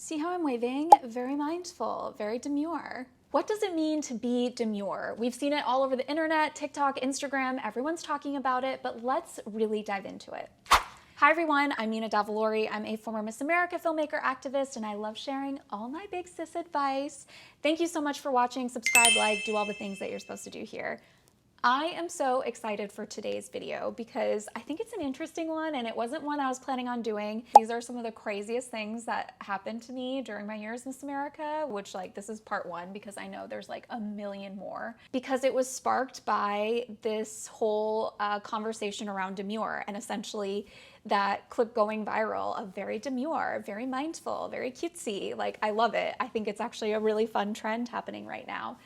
See how I'm waving? Very mindful, very demure. What does it mean to be demure? We've seen it all over the internet, TikTok, Instagram, everyone's talking about it, but let's really dive into it. Hi everyone, I'm Mina Davalori. I'm a former Miss America filmmaker activist, and I love sharing all my big sis advice. Thank you so much for watching. Subscribe, like, do all the things that you're supposed to do here. I am so excited for today's video because I think it's an interesting one, and it wasn't one I was planning on doing. These are some of the craziest things that happened to me during my years Miss America, which this is part one because I know there's like a million more. Because it was sparked by this whole conversation around Demure, and essentially that clip going viral of very demure, very mindful, very cutesy. I love it. I think it's actually a really fun trend happening right now.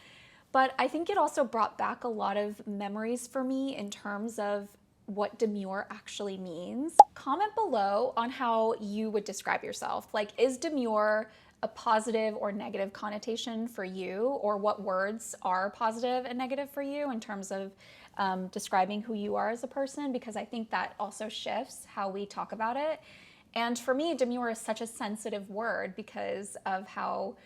But I think it also brought back a lot of memories for me in terms of what demure actually means. Comment below on how you would describe yourself. Is demure a positive or negative connotation for you? Or what words are positive and negative for you in terms of describing who you are as a person? Because I think that also shifts how we talk about it. And for me, demure is such a sensitive word because of how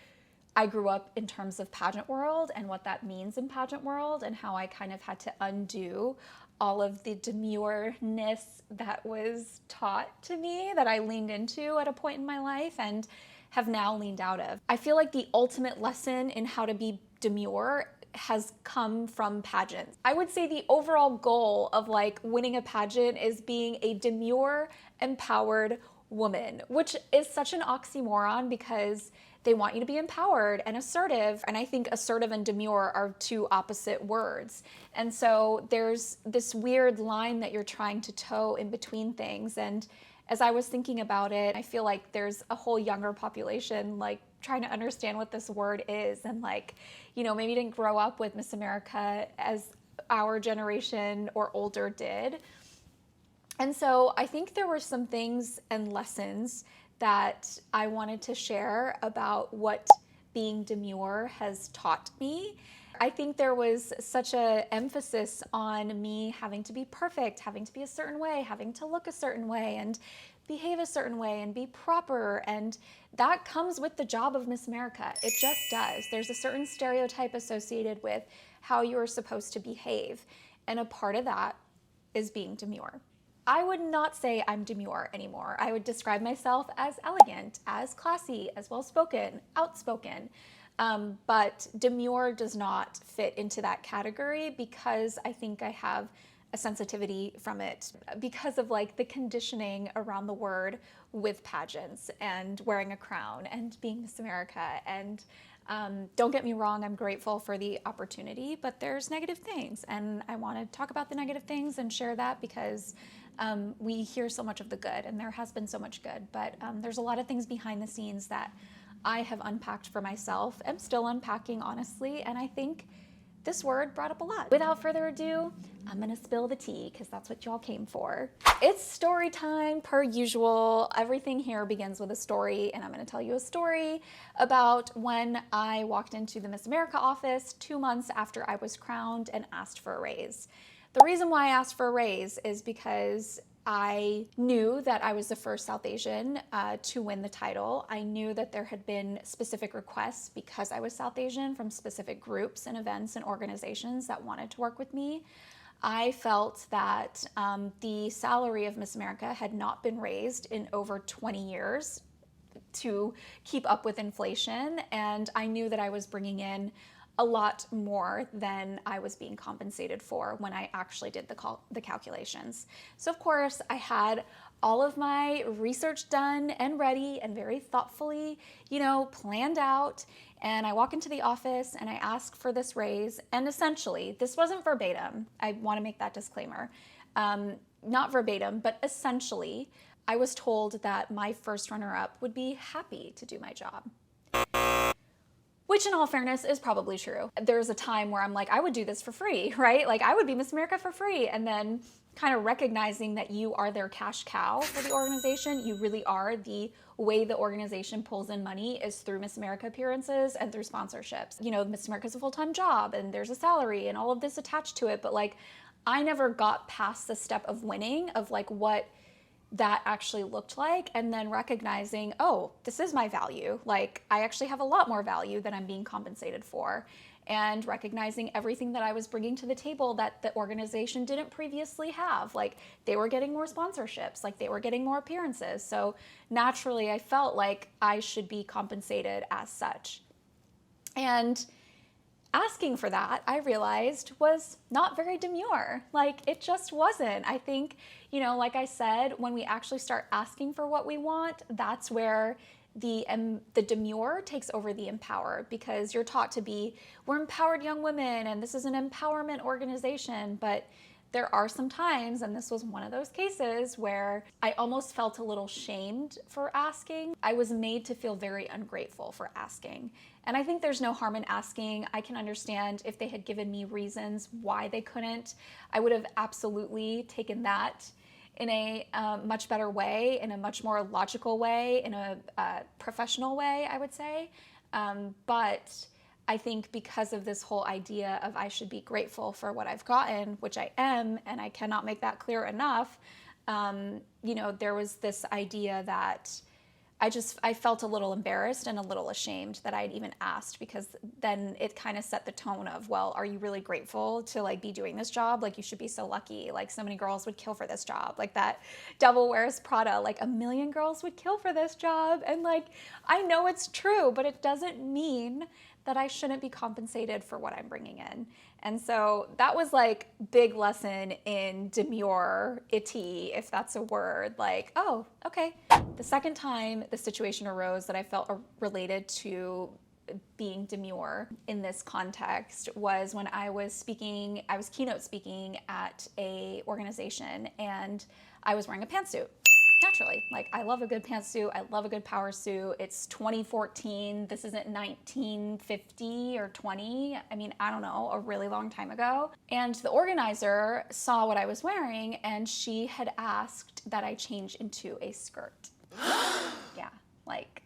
I grew up in terms of pageant world and what that means in pageant world, and how I kind of had to undo all of the demure-ness that was taught to me that I leaned into at a point in my life and have now leaned out of. I feel like the ultimate lesson in how to be demure has come from pageants. I would say the overall goal of winning a pageant is being a demure, empowered woman, which is such an oxymoron because they want you to be empowered and assertive. And I think assertive and demure are two opposite words. And so there's this weird line that you're trying to toe in between things. And as I was thinking about it, I feel like there's a whole younger population trying to understand what this word is. And maybe didn't grow up with Miss America as our generation or older did. And so I think there were some things and lessons that I wanted to share about what being demure has taught me. I think there was such an emphasis on me having to be perfect, having to be a certain way, having to look a certain way and behave a certain way and be proper. And that comes with the job of Miss America. It just does. There's a certain stereotype associated with how you're supposed to behave. And a part of that is being demure. I would not say I'm demure anymore. I would describe myself as elegant, as classy, as well-spoken, outspoken. But demure does not fit into that category because I think I have a sensitivity from it because of the conditioning around the word with pageants and wearing a crown and being Miss America. And don't get me wrong, I'm grateful for the opportunity, but there's negative things. And I want to talk about the negative things and share that because we hear so much of the good, and there has been so much good, but there's a lot of things behind the scenes that I have unpacked for myself. I'm still unpacking, honestly, and I think this word brought up a lot. Without further ado, I'm gonna spill the tea because that's what y'all came for. It's story time per usual. Everything here begins with a story, and I'm gonna tell you a story about when I walked into the Miss America office 2 months after I was crowned and asked for a raise. The reason why I asked for a raise is because I knew that I was the first South Asian to win the title. I knew that there had been specific requests because I was South Asian from specific groups and events and organizations that wanted to work with me. I felt that the salary of Miss America had not been raised in over 20 years to keep up with inflation, and I knew that I was bringing in a lot more than I was being compensated for when I actually did the calculations. So of course I had all of my research done and ready and very thoughtfully, planned out. And I walk into the office and I ask for this raise. And essentially, this wasn't verbatim. I want to make that disclaimer. Not verbatim, but essentially, I was told that my first runner-up would be happy to do my job. Which in all fairness is probably true. There's a time where I'm like, I would do this for free, right? I would be Miss America for free. And then kind of recognizing that you are their cash cow for the organization. You really are. The way the organization pulls in money is through Miss America appearances and through sponsorships. Miss America's a full-time job and there's a salary and all of this attached to it. But I never got past the step of winning, of what that actually looked like, and then recognizing, oh, this is my value. Like, I actually have a lot more value than I'm being compensated for. And recognizing everything that I was bringing to the table that the organization didn't previously have. Like, they were getting more sponsorships, like they were getting more appearances. So naturally, I felt like I should be compensated as such. And asking for that, I realized, was not very demure. Like, it just wasn't. I think, like I said, when we actually start asking for what we want, that's where the demure takes over the empower, because you're taught to be, we're empowered young women and this is an empowerment organization. But there are some times, and this was one of those cases, where I almost felt a little shamed for asking. I was made to feel very ungrateful for asking. And I think there's no harm in asking. I can understand if they had given me reasons why they couldn't. I would have absolutely taken that in a much better way, in a much more logical way, in a professional way, I would say. But I think because of this whole idea of I should be grateful for what I've gotten, which I am, and I cannot make that clear enough, there was this idea that I felt a little embarrassed and a little ashamed that I'd even asked, because then it kind of set the tone of, well, are you really grateful to like be doing this job? Like, you should be so lucky. Like, so many girls would kill for this job. Like, that Devil Wears Prada, like 1 million girls would kill for this job. And like, I know it's true, but it doesn't mean that I shouldn't be compensated for what I'm bringing in. And so that was like big lesson in demure-ity, if that's a word. Like, oh, okay. The second time the situation arose that I felt related to being demure in this context was when I was keynote speaking at a organization, and I was wearing a pantsuit. Naturally, like, I love a good pantsuit. I love a good power suit. It's 2014. This isn't 1950 or 20. I mean, I don't know, a really long time ago. And the organizer saw what I was wearing, and she had asked that I change into a skirt. Yeah, like,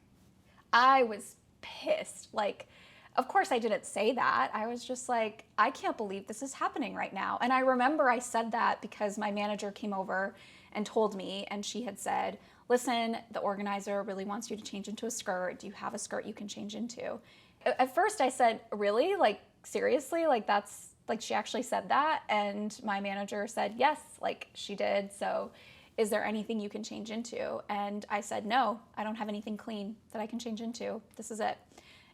I was pissed. Like, of course I didn't say that. I was just like, I can't believe this is happening right now. And I remember I said that because my manager came over and told me, and she had said, listen, the organizer really wants you to change into a skirt. Do you have a skirt you can change into? At first I said, really? Like, seriously? Like, that's, like, she actually said that? And my manager said, yes, like, she did. So is there anything you can change into? And I said, no, I don't have anything clean that I can change into. This is it.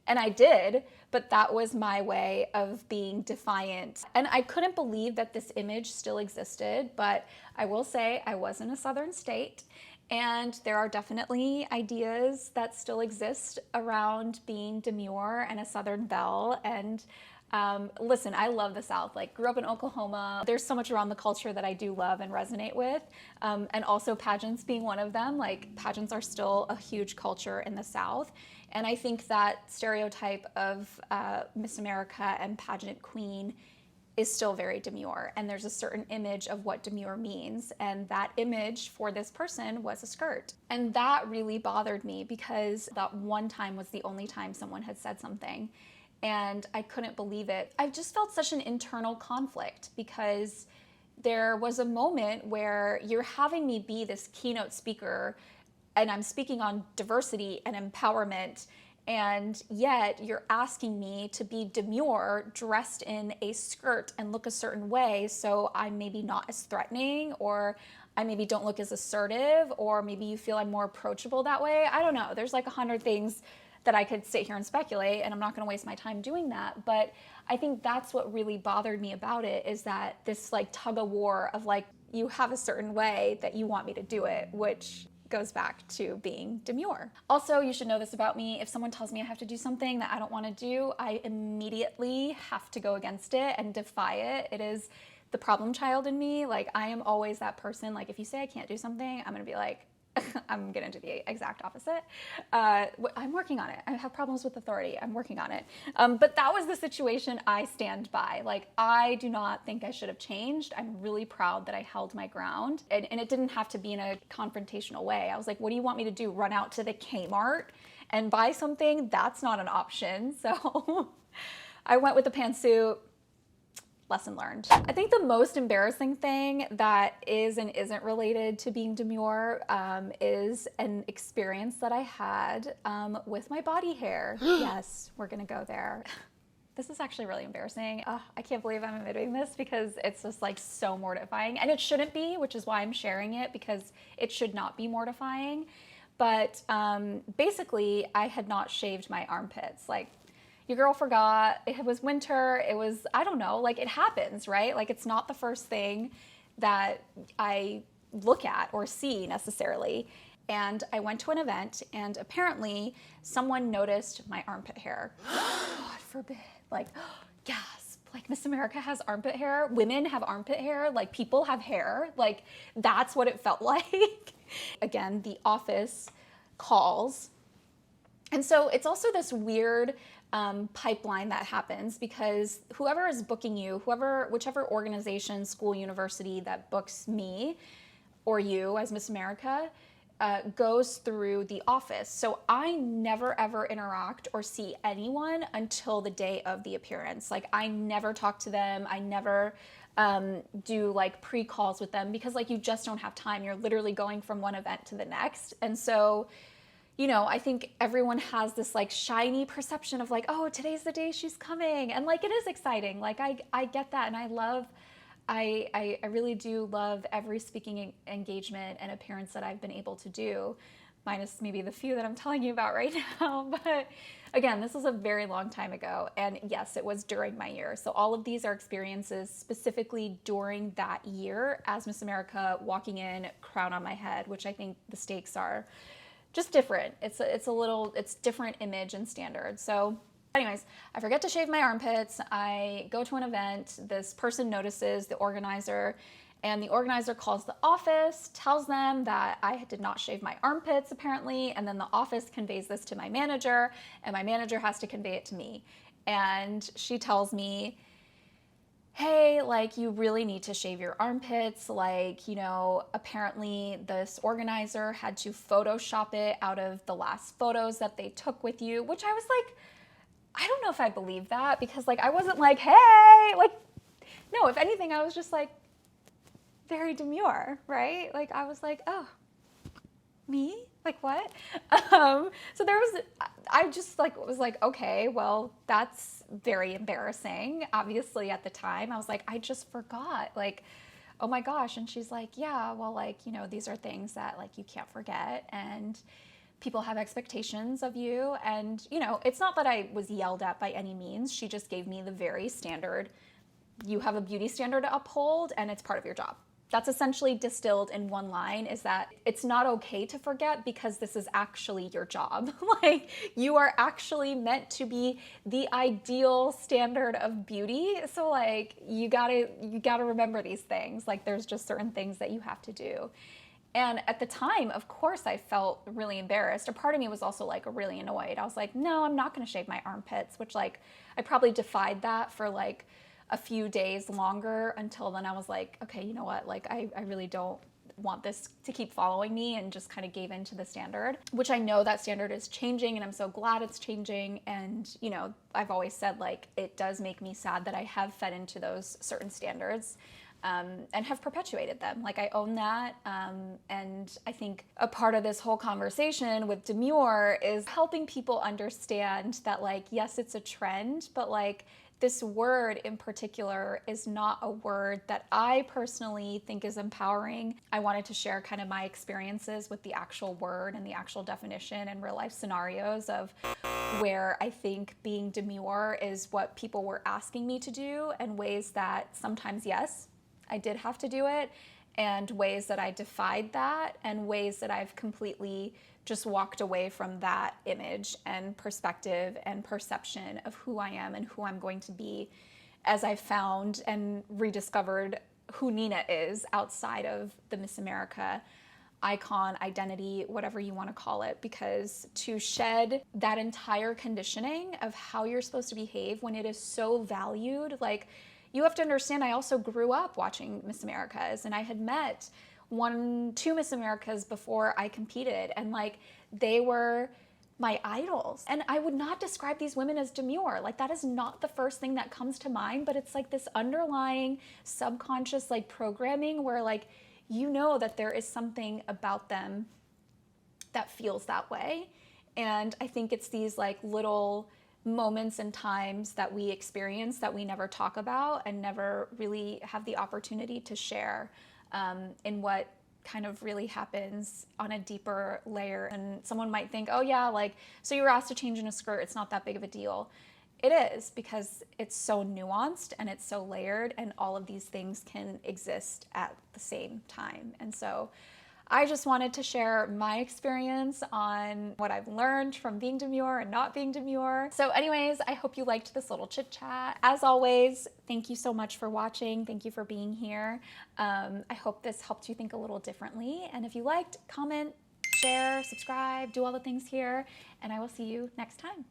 And I did, but that was my way of being defiant. And I couldn't believe that this image still existed, but I will say I was in a southern state, and there are definitely ideas that still exist around being demure and a southern belle. And listen, I love the South. Like, grew up in Oklahoma. There's so much around the culture that I do love and resonate with. And also pageants being one of them. Like, pageants are still a huge culture in the South. And I think that stereotype of Miss America and pageant queen is still very demure. And there's a certain image of what demure means. And that image for this person was a skirt. And that really bothered me, because that one time was the only time someone had said something. And I couldn't believe it. I just felt such an internal conflict, because there was a moment where you're having me be this keynote speaker, and I'm speaking on diversity and empowerment, and yet you're asking me to be demure, dressed in a skirt and look a certain way, so I'm maybe not as threatening, or I maybe don't look as assertive, or maybe you feel I'm more approachable that way. I don't know. There's like 100 things that I could sit here and speculate, and I'm not gonna waste my time doing that. But I think that's what really bothered me about it, is that this like tug of war of like, you have a certain way that you want me to do it, which goes back to being demure. Also, you should know this about me. If someone tells me I have to do something that I don't want to do, I immediately have to go against it and defy it. It is the problem child in me. Like, I am always that person. Like, if you say I can't do something, I'm gonna be like, I'm gonna do the exact opposite. I'm working on it. I have problems with authority. I'm working on it. But that was the situation I stand by. Like, I do not think I should have changed. I'm really proud that I held my ground. And it didn't have to be in a confrontational way. I was like, what do you want me to do? Run out to the Kmart and buy something? That's not an option. So I went with the pantsuit. lesson learned. I think the most embarrassing thing that is and isn't related to being demure is an experience that I had with my body hair. Yes, we're gonna go there. This is actually really embarrassing. I can't believe I'm admitting this because it's just like so mortifying, and it shouldn't be, which is why I'm sharing it, because it should not be mortifying. But basically I had not shaved my armpits. Like, your girl forgot, it was winter, it was, I don't know, like, it happens, right? Like, it's not the first thing that I look at or see necessarily. And I went to an event, and apparently someone noticed my armpit hair. God forbid, like, gasp, like, Miss America has armpit hair, women have armpit hair, like, people have hair, like, that's what it felt like. Again, the office calls. And so it's also this weird pipeline that happens, because whoever is booking you, whichever organization, school, university that books me or you as Miss America, goes through the office. So I never ever interact or see anyone until the day of the appearance. Like, I never talk to them. I never do like pre-calls with them, because like, you just don't have time. You're literally going from one event to the next. And so, you know, I think everyone has this like shiny perception of like, oh, today's the day she's coming. And like, it is exciting. Like, I get that. And I really do love every speaking engagement and appearance that I've been able to do, minus maybe the few that I'm telling you about right now. But again, this was a very long time ago. And yes, it was during my year. So all of these are experiences specifically during that year as Miss America, walking in, crown on my head, which I think the stakes are just different. It's different image and standard. So anyways, I forget to shave my armpits. I go to an event. This person notices, the organizer, and the organizer calls the office, tells them that I did not shave my armpits apparently, and then the office conveys this to my manager, and my manager has to convey it to me. And she tells me, hey, like, you really need to shave your armpits. Like, you know, apparently this organizer had to Photoshop it out of the last photos that they took with you, which I was like, I don't know if I believe that, because like, I wasn't like, hey, like, no, if anything, I was just like very demure, right? Like, I was like, oh, me? Like, what? So I just like was like, okay, well, that's very embarrassing. Obviously at the time I was like, I just forgot, like, oh my gosh. And she's like, yeah, well, like, you know, these are things that like you can't forget, and people have expectations of you. And, you know, it's not that I was yelled at by any means. She just gave me the very standard, you have a beauty standard to uphold and it's part of your job. That's essentially distilled in one line, is that it's not okay to forget, because this is actually your job. Like, you are actually meant to be the ideal standard of beauty. So like, you gotta remember these things. Like, there's just certain things that you have to do. And at the time, of course, I felt really embarrassed. A part of me was also like really annoyed. I was like, no, I'm not gonna shave my armpits, which like, I probably defied that for like a few days longer, until then I was like, okay, you know what? Like, I really don't want this to keep following me, and just kind of gave in to the standard, which I know that standard is changing, and I'm so glad it's changing. And, you know, I've always said, like, it does make me sad that I have fed into those certain standards. And have perpetuated them. Like, I own that. And I think a part of this whole conversation with Demure is helping people understand that, like, yes, it's a trend, but like, this word in particular is not a word that I personally think is empowering. I wanted to share kind of my experiences with the actual word and the actual definition and real life scenarios of where I think being demure is what people were asking me to do, and ways that sometimes, yes, I did have to do it, and ways that I defied that, and ways that I've completely just walked away from that image and perspective and perception of who I am and who I'm going to be, as I found and rediscovered who Nina is outside of the Miss America icon, identity, whatever you want to call it. Because to shed that entire conditioning of how you're supposed to behave when it is so valued, like, you have to understand, I also grew up watching Miss Americas, and I had met 1-2 Miss Americas before I competed, and like, they were my idols. And I would not describe these women as demure. Like, that is not the first thing that comes to mind, but it's like this underlying subconscious like programming where like, you know that there is something about them that feels that way. And I think it's these like little moments and times that we experience that we never talk about and never really have the opportunity to share in what kind of really happens on a deeper layer. And someone might think, oh yeah, like, so you were asked to change in a skirt, it's not that big of a deal. It is, because it's so nuanced and it's so layered, and all of these things can exist at the same time. And so I just wanted to share my experience on what I've learned from being demure and not being demure. So anyways, I hope you liked this little chit chat. As always, thank you so much for watching. Thank you for being here. I hope this helped you think a little differently. And if you liked, comment, share, subscribe, do all the things here, and I will see you next time.